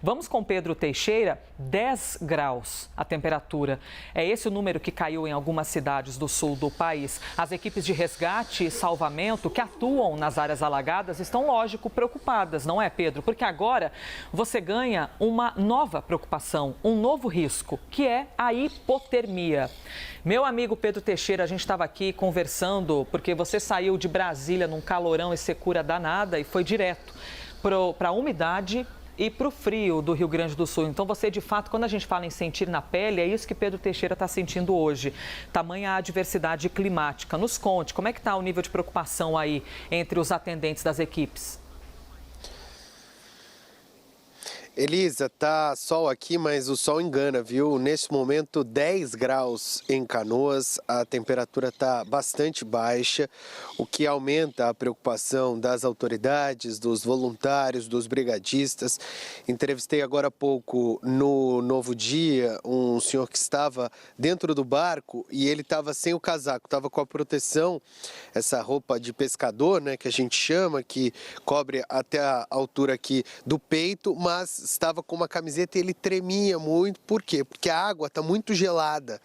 Vamos com Pedro Teixeira, 10 graus a temperatura. É esse o número que caiu em algumas cidades do sul do país. As equipes de resgate e salvamento que atuam nas áreas alagadas estão, lógico, preocupadas, não é, Pedro? Porque agora você ganha uma nova preocupação, um novo risco, que é a hipotermia. Meu amigo Pedro Teixeira, a gente estava aqui conversando porque você saiu de Brasília num calorão e secura danada e foi direto para a umidade e para o frio do Rio Grande do Sul. Então você, de fato, quando a gente fala em sentir na pele, é isso que Pedro Teixeira está sentindo hoje. Tamanha adversidade climática. Nos conte, como é que está o nível de preocupação aí entre os atendentes das equipes? Elisa, tá sol aqui, mas o sol engana, viu? Neste momento, 10 graus em Canoas, a temperatura está bastante baixa, o que aumenta a preocupação das autoridades, dos voluntários, dos brigadistas. Entrevistei agora há pouco no Novo Dia um senhor que estava dentro do barco e ele estava sem o casaco, estava com a proteção, essa roupa de pescador, né, que a gente chama, que cobre até a altura aqui do peito, mas estava com uma camiseta e ele tremia muito. Por quê? Porque a água está muito gelada.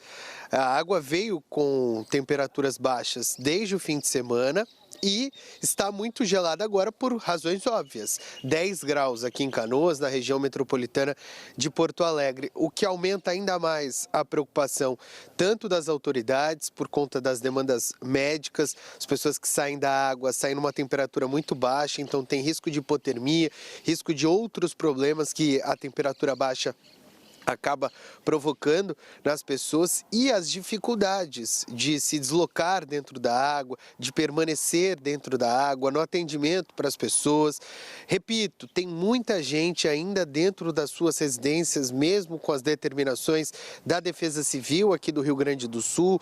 A água veio com temperaturas baixas desde o fim de semana e está muito gelada agora por razões óbvias. 10 graus aqui em Canoas, na região metropolitana de Porto Alegre, o que aumenta ainda mais a preocupação tanto das autoridades por conta das demandas médicas, as pessoas que saem da água saem numa temperatura muito baixa, então tem risco de hipotermia, risco de outros problemas que a temperatura baixa acaba provocando nas pessoas, e as dificuldades de se deslocar dentro da água, de permanecer dentro da água, no atendimento para as pessoas. Repito, tem muita gente ainda dentro das suas residências, mesmo com as determinações da Defesa Civil aqui do Rio Grande do Sul,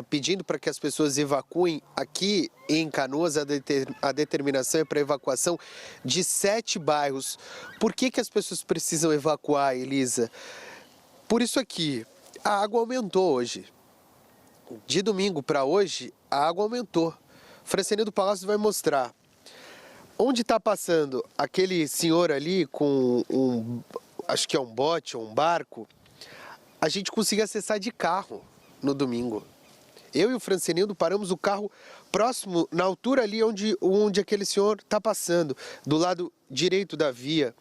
pedindo para que as pessoas evacuem. Aqui em Canoas, a determinação é para evacuação de 7 bairros. Por que as pessoas precisam evacuar, Elisa? Por isso aqui, a água aumentou hoje. De domingo para hoje, a água aumentou. Francenildo Palácio vai mostrar. Onde está passando aquele senhor ali com acho que é um bote ou um barco, a gente conseguia acessar de carro no domingo. Eu e o Francenildo paramos o carro próximo, na altura ali onde aquele senhor está passando, do lado direito da via.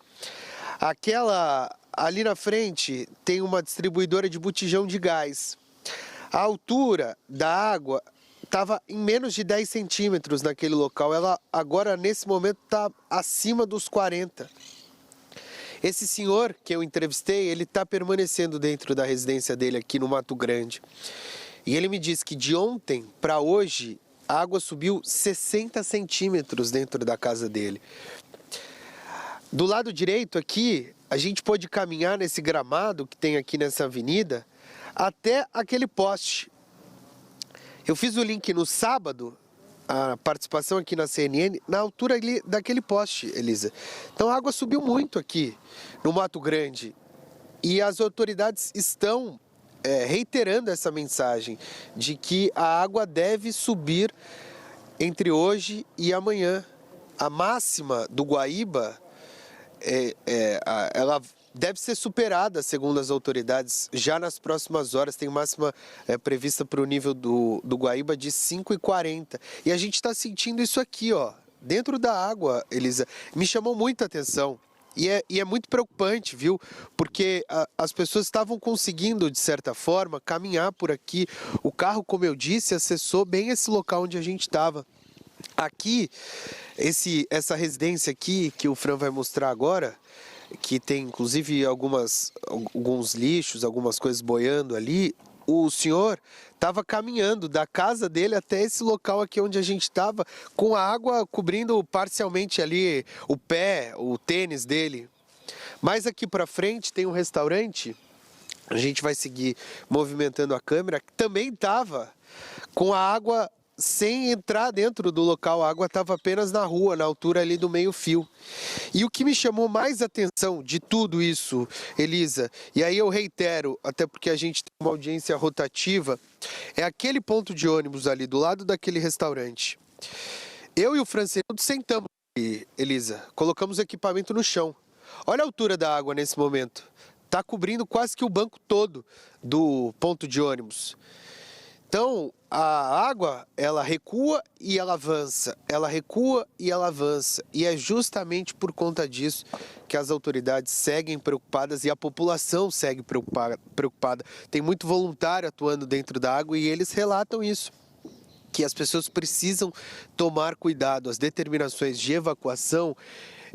Ali na frente tem uma distribuidora de botijão de gás. A altura da água estava em menos de 10 centímetros naquele local. Ela agora, nesse momento, está acima dos 40. Esse senhor que eu entrevistei, ele está permanecendo dentro da residência dele aqui no Mato Grande. E ele me disse que de ontem para hoje, a água subiu 60 centímetros dentro da casa dele. Do lado direito aqui, a gente pode caminhar nesse gramado que tem aqui nessa avenida até aquele poste. Eu fiz o link no sábado, a participação aqui na CNN, na altura ali daquele poste, Elisa. Então a água subiu muito aqui no Mato Grande e as autoridades estão reiterando essa mensagem de que a água deve subir entre hoje e amanhã. A máxima do Guaíba, ela deve ser superada, segundo as autoridades, já nas próximas horas. Tem máxima prevista para o nível do Guaíba de 5,40. E a gente está sentindo isso aqui, ó, dentro da água, Elisa. Me chamou muita atenção. E é muito preocupante, viu? Porque as pessoas estavam conseguindo, de certa forma, caminhar por aqui. O carro, como eu disse, acessou bem esse local onde a gente estava. Aqui, essa residência aqui, que o Fran vai mostrar agora, que tem inclusive alguns lixos, algumas coisas boiando ali, o senhor estava caminhando da casa dele até esse local aqui onde a gente estava, com a água cobrindo parcialmente ali o pé, o tênis dele. Mas aqui para frente tem um restaurante, a gente vai seguir movimentando a câmera, que também estava com a água sem entrar dentro do local, a água estava apenas na rua, na altura ali do meio-fio. E o que me chamou mais atenção de tudo isso, Elisa, e aí eu reitero, até porque a gente tem uma audiência rotativa, é aquele ponto de ônibus ali, do lado daquele restaurante. Eu e o Francenildo sentamos ali, Elisa, colocamos o equipamento no chão. Olha a altura da água nesse momento. Está cobrindo quase que o banco todo do ponto de ônibus. Então, a água, ela recua e ela avança, ela recua e ela avança. E é justamente por conta disso que as autoridades seguem preocupadas e a população segue preocupada. Tem muito voluntário atuando dentro da água e eles relatam isso, que as pessoas precisam tomar cuidado. As determinações de evacuação,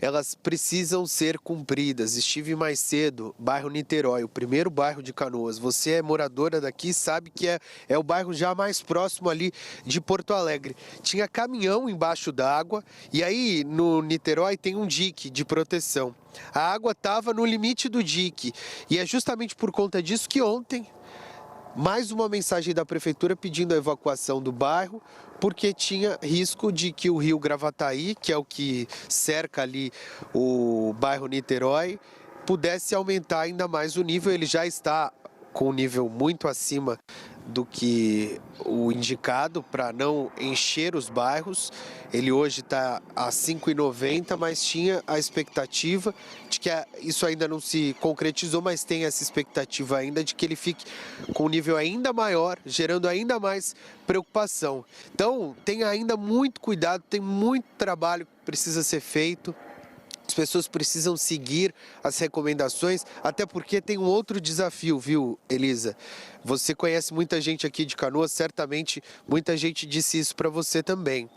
elas precisam ser cumpridas. Estive mais cedo, bairro Niterói, o primeiro bairro de Canoas. Você é moradora daqui, sabe que é o bairro já mais próximo ali de Porto Alegre. Tinha caminhão embaixo d'água e aí no Niterói tem um dique de proteção. A água estava no limite do dique e é justamente por conta disso que ontem mais uma mensagem da prefeitura pedindo a evacuação do bairro, porque tinha risco de que o rio Gravataí, que é o que cerca ali o bairro Niterói, pudesse aumentar ainda mais o nível. Ele já está com um nível muito acima do que o indicado para não encher os bairros. Ele hoje está a 5,90, mas tinha a expectativa de que isso ainda não se concretizou, mas tem essa expectativa ainda de que ele fique com um nível ainda maior, gerando ainda mais preocupação. Então, tem ainda muito cuidado, tem muito trabalho que precisa ser feito. As pessoas precisam seguir as recomendações, até porque tem um outro desafio, viu, Elisa? Você conhece muita gente aqui de Canoas, certamente muita gente disse isso para você também.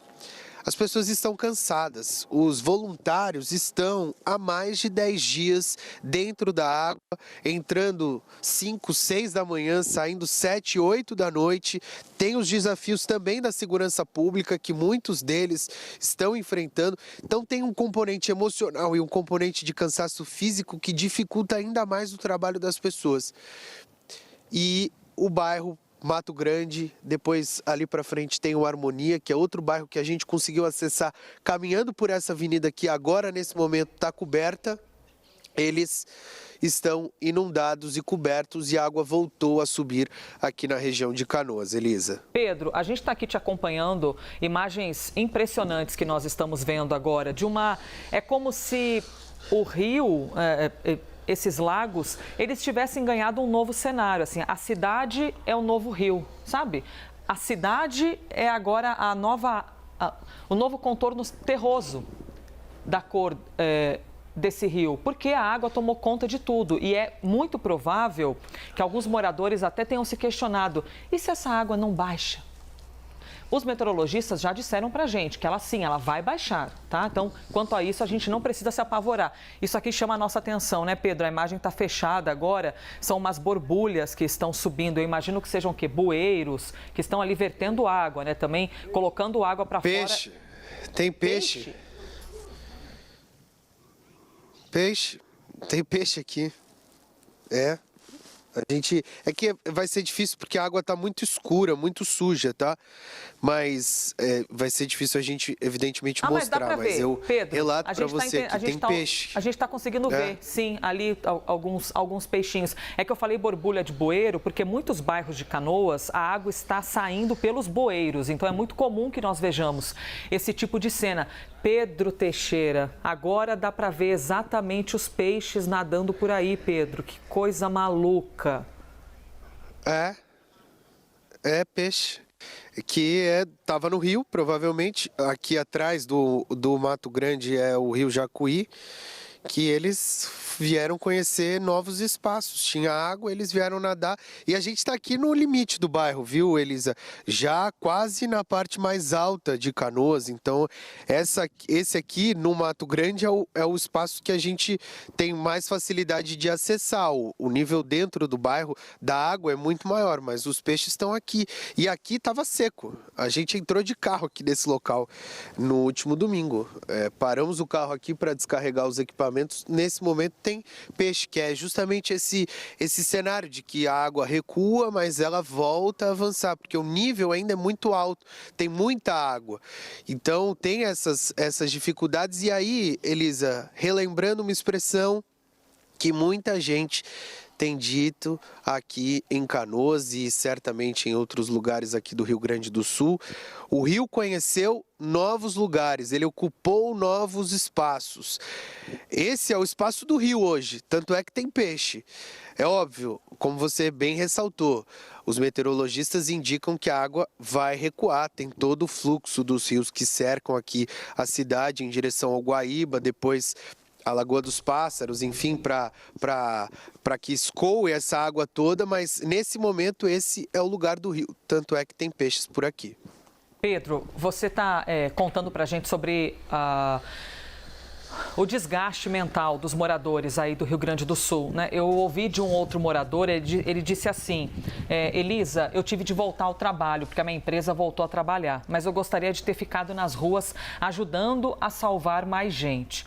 As pessoas estão cansadas, os voluntários estão há mais de 10 dias dentro da água, entrando 5, 6 da manhã, saindo 7, 8 da noite. Tem os desafios também da segurança pública, que muitos deles estão enfrentando. Então tem um componente emocional e um componente de cansaço físico que dificulta ainda mais o trabalho das pessoas. E o bairro Mato Grande, depois ali para frente tem o Harmonia, que é outro bairro que a gente conseguiu acessar caminhando por essa avenida que agora nesse momento está coberta. Eles estão inundados e cobertos e a água voltou a subir aqui na região de Canoas. Elisa. Pedro, a gente está aqui te acompanhando, imagens impressionantes que nós estamos vendo agora, é como se o rio... esses lagos, eles tivessem ganhado um novo cenário, assim, a cidade é o novo rio, sabe? A cidade é agora o novo contorno terroso da cor desse rio, porque a água tomou conta de tudo e é muito provável que alguns moradores até tenham se questionado, e se essa água não baixa? Os meteorologistas já disseram pra gente que ela vai baixar, tá? Então, quanto a isso, a gente não precisa se apavorar. Isso aqui chama a nossa atenção, né, Pedro? A imagem está fechada agora, são umas borbulhas que estão subindo. Eu imagino que sejam o quê? Bueiros, que estão ali vertendo água, né? Também colocando água para fora. Peixe. Tem peixe. Peixe. Tem peixe aqui. É que vai ser difícil porque a água está muito escura, muito suja, tá? Mas vai ser difícil a gente, evidentemente, mostrar. Mas dá pra ver, eu Pedro, relato para você que tem peixe. A gente está conseguindo ver, sim, ali alguns peixinhos. É que eu falei borbulha de bueiro porque muitos bairros de Canoas, a água está saindo pelos bueiros. Então é muito comum que nós vejamos esse tipo de cena. Pedro Teixeira, agora dá para ver exatamente os peixes nadando por aí, Pedro. Que coisa maluca. É peixe. Que estava no rio, provavelmente. Aqui atrás do Mato Grande é o rio Jacuí, que eles vieram conhecer novos espaços. Tinha água, eles vieram nadar. E a gente está aqui no limite do bairro, viu, Elisa? Já quase na parte mais alta de Canoas. Então, esse aqui, no Mato Grande, é o espaço que a gente tem mais facilidade de acessar. O nível dentro do bairro da água é muito maior, mas os peixes estão aqui. E aqui estava seco. A gente entrou de carro aqui nesse local no último domingo. Paramos o carro aqui para descarregar os equipamentos. Nesse momento tem peixe, que é justamente esse cenário de que a água recua, mas ela volta a avançar, porque o nível ainda é muito alto, tem muita água. Então tem essas dificuldades. E aí, Elisa, relembrando uma expressão que muita gente tem dito aqui em Canoas e certamente em outros lugares aqui do Rio Grande do Sul. O rio conheceu novos lugares, ele ocupou novos espaços. Esse é o espaço do rio hoje, tanto é que tem peixe. É óbvio, como você bem ressaltou, os meteorologistas indicam que a água vai recuar, tem todo o fluxo dos rios que cercam aqui a cidade em direção ao Guaíba, depois a Lagoa dos Pássaros, enfim, para que escoe essa água toda, mas nesse momento esse é o lugar do rio, tanto é que tem peixes por aqui. Pedro, você está contando para a gente sobre o desgaste mental dos moradores aí do Rio Grande do Sul, né? Eu ouvi de um outro morador, ele disse assim, Elisa, eu tive de voltar ao trabalho, porque a minha empresa voltou a trabalhar, mas eu gostaria de ter ficado nas ruas ajudando a salvar mais gente.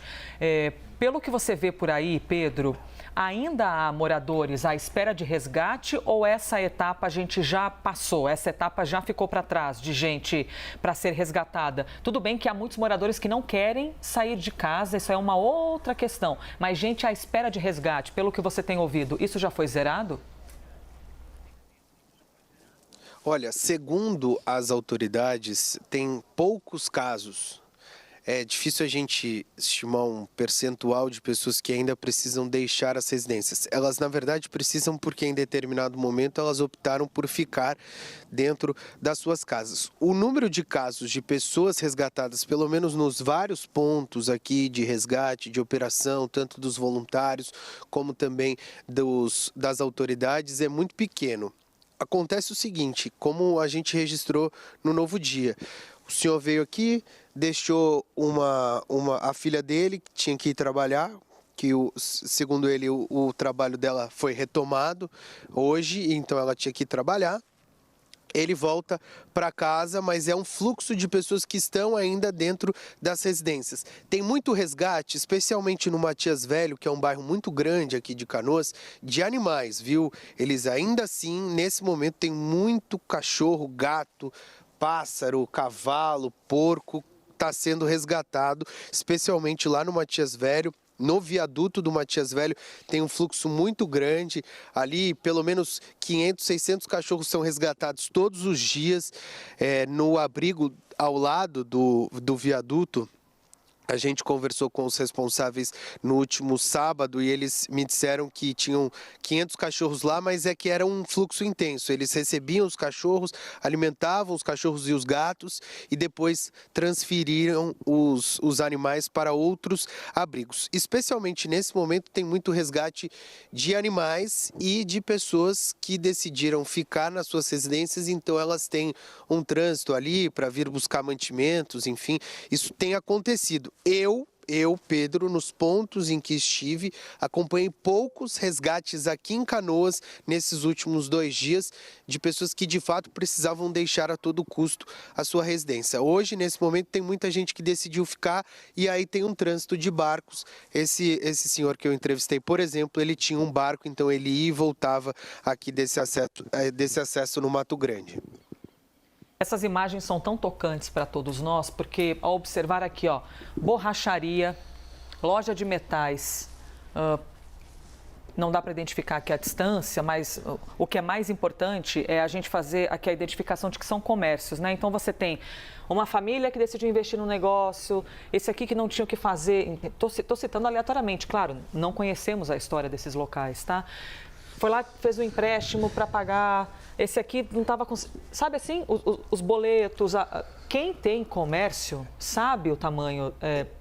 Pelo que você vê por aí, Pedro, ainda há moradores à espera de resgate ou essa etapa a gente já passou, essa etapa já ficou para trás de gente para ser resgatada? Tudo bem que há muitos moradores que não querem sair de casa, isso é uma outra questão, mas gente à espera de resgate, pelo que você tem ouvido, isso já foi zerado? Olha, segundo as autoridades, tem poucos casos. É difícil a gente estimar um percentual de pessoas que ainda precisam deixar as residências. Elas, na verdade, precisam porque em determinado momento elas optaram por ficar dentro das suas casas. O número de casos de pessoas resgatadas, pelo menos nos vários pontos aqui de resgate, de operação, tanto dos voluntários como também das autoridades, é muito pequeno. Acontece o seguinte, como a gente registrou no Novo Dia. O senhor veio aqui, deixou a filha dele, que tinha que ir trabalhar, que segundo ele o trabalho dela foi retomado hoje, então ela tinha que ir trabalhar. Ele volta para casa, mas é um fluxo de pessoas que estão ainda dentro das residências. Tem muito resgate, especialmente no Matias Velho, que é um bairro muito grande aqui de Canoas, de animais, viu? Eles ainda assim, nesse momento, tem muito cachorro, gato, pássaro, cavalo, porco, está sendo resgatado, especialmente lá no Matias Velho. No viaduto do Matias Velho tem um fluxo muito grande, ali pelo menos 500, 600 cachorros são resgatados todos os dias. No abrigo ao lado do viaduto. A gente conversou com os responsáveis no último sábado e eles me disseram que tinham 500 cachorros lá, mas é que era um fluxo intenso. Eles recebiam os cachorros, alimentavam os cachorros e os gatos e depois transferiram os animais para outros abrigos. Especialmente nesse momento tem muito resgate de animais e de pessoas que decidiram ficar nas suas residências, então elas têm um trânsito ali para vir buscar mantimentos, enfim, isso tem acontecido. Eu, Pedro, nos pontos em que estive, acompanhei poucos resgates aqui em Canoas nesses últimos 2 dias de pessoas que de fato precisavam deixar a todo custo a sua residência. Hoje, nesse momento, tem muita gente que decidiu ficar e aí tem um trânsito de barcos. Esse senhor que eu entrevistei, por exemplo, ele tinha um barco, então ele ia e voltava aqui desse acesso no Mato Grande. Essas imagens são tão tocantes para todos nós, porque ao observar aqui, ó, borracharia, loja de metais, não dá para identificar aqui a distância, mas o que é mais importante é a gente fazer aqui a identificação de que são comércios, né? Então você tem uma família que decidiu investir no negócio, esse aqui que não tinha o que fazer, estou citando aleatoriamente, claro, não conhecemos a história desses locais, tá? Foi lá, fez um empréstimo para pagar, esse aqui não estava com... Sabe assim, os boletos, quem tem comércio sabe o tamanho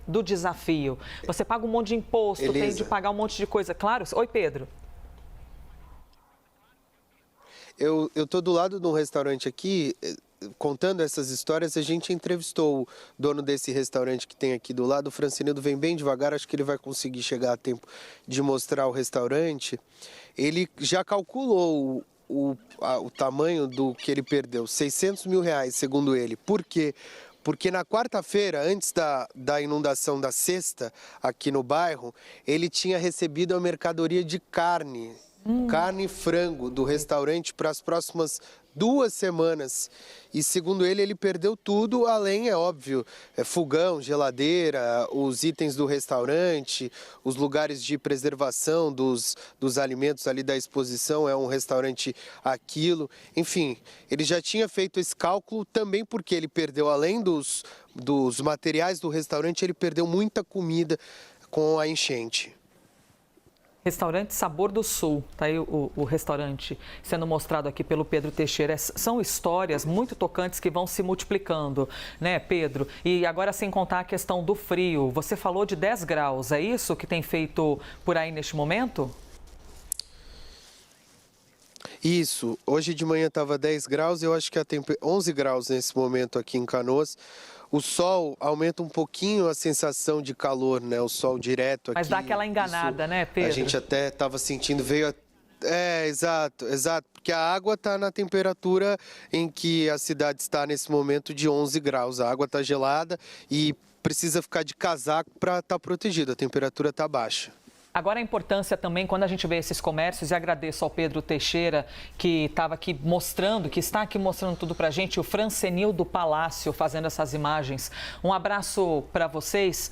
do desafio. Você paga um monte de imposto, Elisa, tem de pagar um monte de coisa. Claro, oi Pedro. Eu estou do lado de um restaurante aqui, contando essas histórias, a gente entrevistou o dono desse restaurante que tem aqui do lado, o Francinildo vem bem devagar, acho que ele vai conseguir chegar a tempo de mostrar o restaurante. Ele já calculou o tamanho do que ele perdeu, R$600 mil, segundo ele. Por quê? Porque na quarta-feira, antes da inundação da sexta, aqui no bairro, ele tinha recebido a mercadoria de carne carne e frango do restaurante para as próximas 2 semanas. E segundo ele, ele perdeu tudo, além, é óbvio, fogão, geladeira, os itens do restaurante, os lugares de preservação dos alimentos ali da exposição, é um restaurante aquilo. Enfim, ele já tinha feito esse cálculo também porque ele perdeu, além dos materiais do restaurante, ele perdeu muita comida com a enchente. Restaurante Sabor do Sul, tá aí o restaurante sendo mostrado aqui pelo Pedro Teixeira. São histórias muito tocantes que vão se multiplicando, né, Pedro? E agora, sem contar a questão do frio, você falou de 10 graus, é isso que tem feito por aí neste momento? Isso, hoje de manhã estava 10 graus, eu acho que 11 graus nesse momento aqui em Canoas. O sol aumenta um pouquinho a sensação de calor, né? O sol direto aqui. Mas dá aquela enganada, né, Pedro? A gente até estava sentindo, exato, porque a água está na temperatura em que a cidade está nesse momento de 11 graus. A água está gelada e precisa ficar de casaco para estar protegido, a temperatura está baixa. Agora a importância também, quando a gente vê esses comércios, e agradeço ao Pedro Teixeira, que estava aqui mostrando, que está aqui mostrando tudo para a gente, o Francenil do Palácio, fazendo essas imagens. Um abraço para vocês.